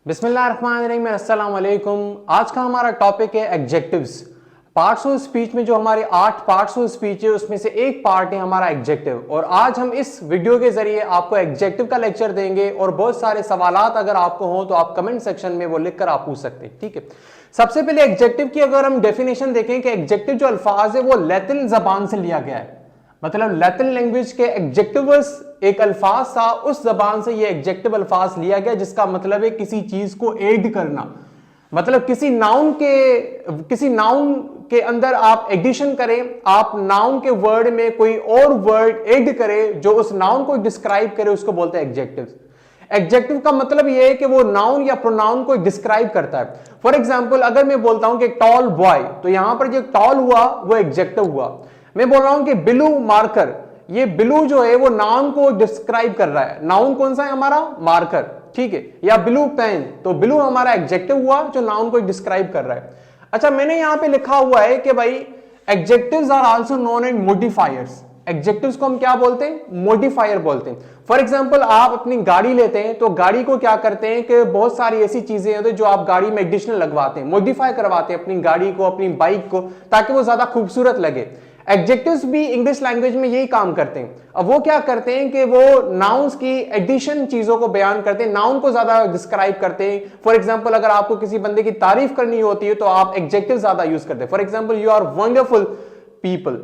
बिस्मिल्लाहिर्रहमानिर्रहीम, अस्सलाम वालेकुम। आज का हमारा टॉपिक है एडजेक्टिव्स। पार्ट्स ऑफ स्पीच में जो हमारे 8 पार्ट्स ऑफ स्पीच है उसमें से एक पार्ट है हमारा एडजेक्टिव। और आज हम इस वीडियो के जरिए आपको एडजेक्टिव का लेक्चर देंगे और बहुत सारे सवालात अगर आपको हो तो आप कमेंट सेक्शन में वो लिखकर आप पूछ सकते हैं। ठीक है, सबसे पहले एडजेक्टिव की अगर हम डेफिनेशन देखें कि एडजेक्टिव जो अल्फाज है वो लैटिन जबान से लिया गया है। मतलब लैटिन लैंग्वेज के एडजेक्टिव्स एक अल्फाज था, उस जबान से ये एडजेक्टिव अल्फाज लिया गया जिसका मतलब है किसी चीज को ऐड करना। मतलब किसी नाउन के अंदर आप एडिशन करें, आप नाउन के वर्ड में कोई और वर्ड ऐड करें जो उस नाउन को डिस्क्राइब करे, उसको बोलते हैं एडजेक्टिव। एडजेक्टिव का मतलब यह है कि वो नाउन या प्रोनाउन को डिस्क्राइब करता है। फॉर एग्जाम्पल अगर मैं बोलता हूं कि टॉल बॉय, तो यहां पर जो टॉल हुआ वो एडजेक्टिव हुआ। मैं बोल रहा हूं कि ब्लू मार्कर, ये ब्लू जो है वो नाउन को डिस्क्राइब कर रहा है। नाउन कौन सा है हमारा? मार्कर। ठीक है, या ब्लू पेन, तो ब्लू हमारा एडजेक्टिव हुआ जो नाउन को डिस्क्राइब कर रहा है। अच्छा, मैंने यहां पे लिखा हुआ है कि भाई adjectives are also known as modifiers. Adjectives को हम क्या बोलते हैं? मॉडिफायर बोलते हैं। फॉर एग्जांपल आप अपनी गाड़ी लेते हैं तो गाड़ी को क्या करते हैं कि बहुत सारी ऐसी चीजें होती हैं जो आप गाड़ी में एडिशनल लगवाते हैं, मॉडिफाई करवाते हैं अपनी गाड़ी को, अपनी बाइक को, ताकि वो ज्यादा खूबसूरत लगे। एडजेक्टिव्स भी इंग्लिश लैंग्वेज में यही काम करते हैं। अब वो क्या करते हैं कि वो नाउन्स की एडिशन चीजों को बयान करते हैं, नाउन को ज्यादा डिस्क्राइब करते हैं। फॉर एग्जांपल अगर आपको किसी बंदे की तारीफ करनी होती है तो आप एडजेक्टिव ज्यादा यूज करते हैं। For example you are wonderful people,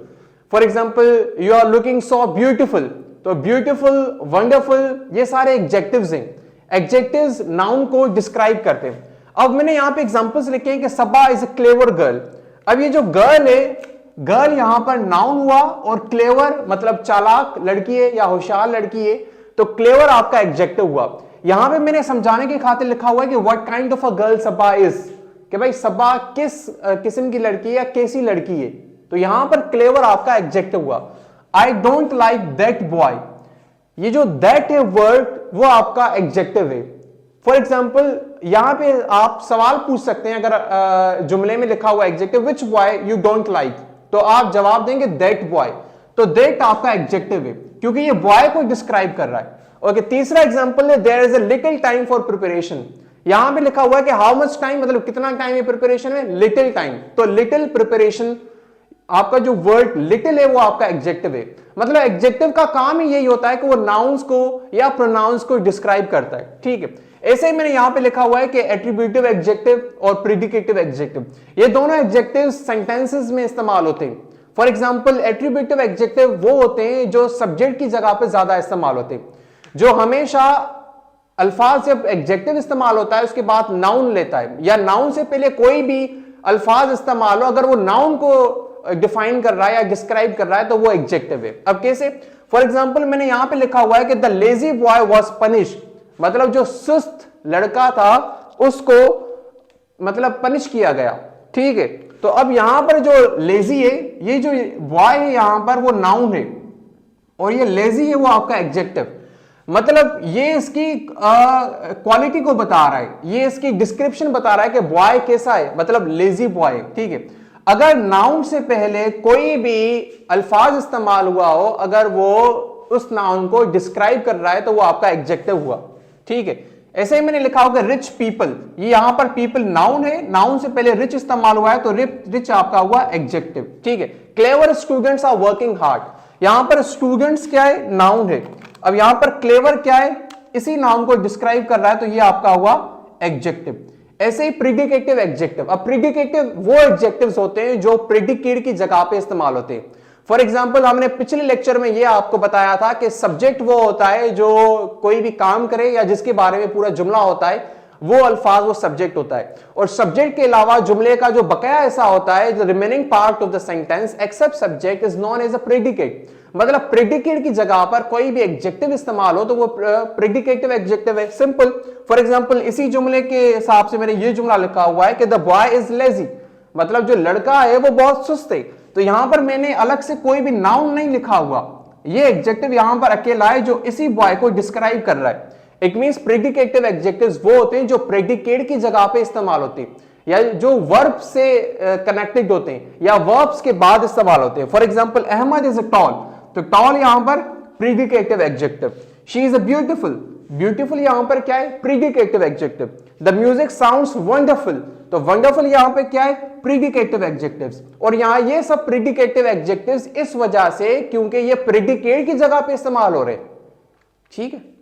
for example you are looking so beautiful, तो ब्यूटीफुल, वंडरफुल, ये सारे एडजेक्टिव्स हैं। एडजेक्टिव्स नाउन को डिस्क्राइब करते हैं। अब मैंने यहां पे एग्जांपल्स लिखे हैं कि सबा इज अ क्लेवर गर्ल। अब ये जो गर्ल है, गर्ल यहां पर नाउन हुआ और क्लेवर मतलब चालाक लड़की है या होशियार लड़की है, तो क्लेवर आपका एडजेक्टिव हुआ। यहां पे मैंने समझाने की खातिर लिखा हुआ है कि what kind of a girl Saba is, कि भाई सबा किस किस्म की लड़की है या कैसी लड़की है, तो यहां पर क्लेवर आपका एडजेक्टिव हुआ। I don't like that boy, ये जो दैट है वर्ड वो आपका एडजेक्टिव है। फॉर एग्जाम्पल यहां पे आप सवाल पूछ सकते हैं, अगर जुमले में लिखा हुआ adjective which boy you don't like, तो आप जवाब देंगे दैट बॉय, तो दैट आपका एडजेक्टिव है क्योंकि ये बॉय को डिस्क्राइब कर रहा है। ओके, तीसरा एग्जांपल है there is a little time for preparation. यहां पे लिखा हुआ है कि हाउ मच टाइम, मतलब कितना टाइम है प्रिपरेशन में? लिटिल टाइम, तो लिटिल प्रिपरेशन, आपका जो वर्ड लिटिल है वो आपका एडजेक्टिव है। मतलब एडजेक्टिव का काम ही यही होता है कि वो नाउन्स को या प्रोनाउंस को डिस्क्राइब करता है। ठीक है, ऐसे ही मैंने यहां पे लिखा हुआ है कि एट्रीब्यूटिव एडजेक्टिव और प्रेडिकेटिव एडजेक्टिव, ये दोनों एडजेक्टिव सेंटेंसेस में इस्तेमाल होते हैं। फॉर एग्जांपल एट्रीब्यूटिव एडजेक्टिव वो होते हैं जो सब्जेक्ट की जगह पे ज्यादा इस्तेमाल होते हैं, जो हमेशा अल्फाज जब एडजेक्टिव इस्तेमाल होता है उसके बाद नाउन लेता है, या नाउन से पहले कोई भी अल्फाज इस्तेमाल हो, अगर वो नाउन को डिफाइन कर रहा है या डिस्क्राइब कर रहा है तो वो एडजेक्टिव है। अब कैसे? फॉर एग्जांपल मैंने यहां पे लिखा हुआ है कि the lazy boy was punished, मतलब जो सुस्त लड़का था उसको मतलब पनिश किया गया। ठीक है, तो अब यहां पर जो लेजी है, ये जो बॉय है यहां पर वो नाउन है और ये लेजी है वो आपका एडजेक्टिव। मतलब ये इसकी क्वालिटी को बता रहा है, ये इसकी डिस्क्रिप्शन बता रहा है कि बॉय कैसा है, मतलब लेजी बॉय। ठीक है, अगर नाउन से पहले कोई भी अल्फाज इस्तेमाल हुआ हो, अगर वो उस नाउन को डिस्क्राइब कर रहा है तो वो आपका एडजेक्टिव हुआ। ठीक है, ऐसे ही मैंने लिखा होगा रिच पीपल, ये यहां पर पीपल नाउन है, नाउन से पहले रिच इस्तेमाल हुआ है तो रिच आपका हुआ एडजेक्टिव। ठीक है, clever students are working hard, यहां पर स्टूडेंट्स क्या है? नाउन है। अब यहां पर क्लेवर क्या है? इसी नाउन को डिस्क्राइब कर रहा है तो ये आपका हुआ एडजेक्टिव। ऐसे ही प्रेडिकेटिव एडजेक्टिव, अब प्रेडिकेटिव वो एडजेक्टिव्स होते हैं जो प्रेडिकेट की जगह पे इस्तेमाल होते हैं। फॉर एग्जाम्पल हमने पिछले लेक्चर में ये आपको बताया था कि सब्जेक्ट वो होता है जो कोई भी काम करे या जिसके बारे में पूरा जुमला होता है, वो अल्फाज वो सब्जेक्ट होता है। और सब्जेक्ट के अलावा जुमले का जो बकाया ऐसा होता है, the remaining part of the sentence except subject is known as a predicate. मतलब प्रेडिकेट की जगह पर कोई भी एडजेक्टिव इस्तेमाल हो तो वो प्रेडिकेटिव एडजेक्टिव है। सिंपल, फॉर एग्जांपल इसी जुमले के हिसाब से मैंने ये जुमला लिखा हुआ है कि द बॉय इज लेजी, मतलब जो लड़का है वो बहुत सुस्त है, तो यहां पर मैंने अलग से कोई भी नाउन नहीं लिखा हुआ, ये एडजेक्टिव यहां पर अकेला है जो इसी बॉय को डिस्क्राइब कर रहा है। इट मींस प्रेडिकेटिव एडजेक्टिव्स वो होते हैं जो प्रेडिकेट की जगह पे इस्तेमाल होते हैं या जो वर्ब से कनेक्टेड होते हैं या वर्ब्स के बाद इस्तेमाल होते हैं। For example Ahmad is a tall, तो टॉल यहां पर predicative adjective. She is a beautiful, beautiful यहां पर क्या है, predicative adjective. The music sounds wonderful, तो वंडरफुल यहां पे क्या है, प्रीडिकेटिव एडजेक्टिव्स। और यहां ये सब प्रीडिकेटिव एडजेक्टिव्स इस वजह से क्योंकि ये प्रीडिकेट की जगह पे इस्तेमाल हो रहे हैं, ठीक है।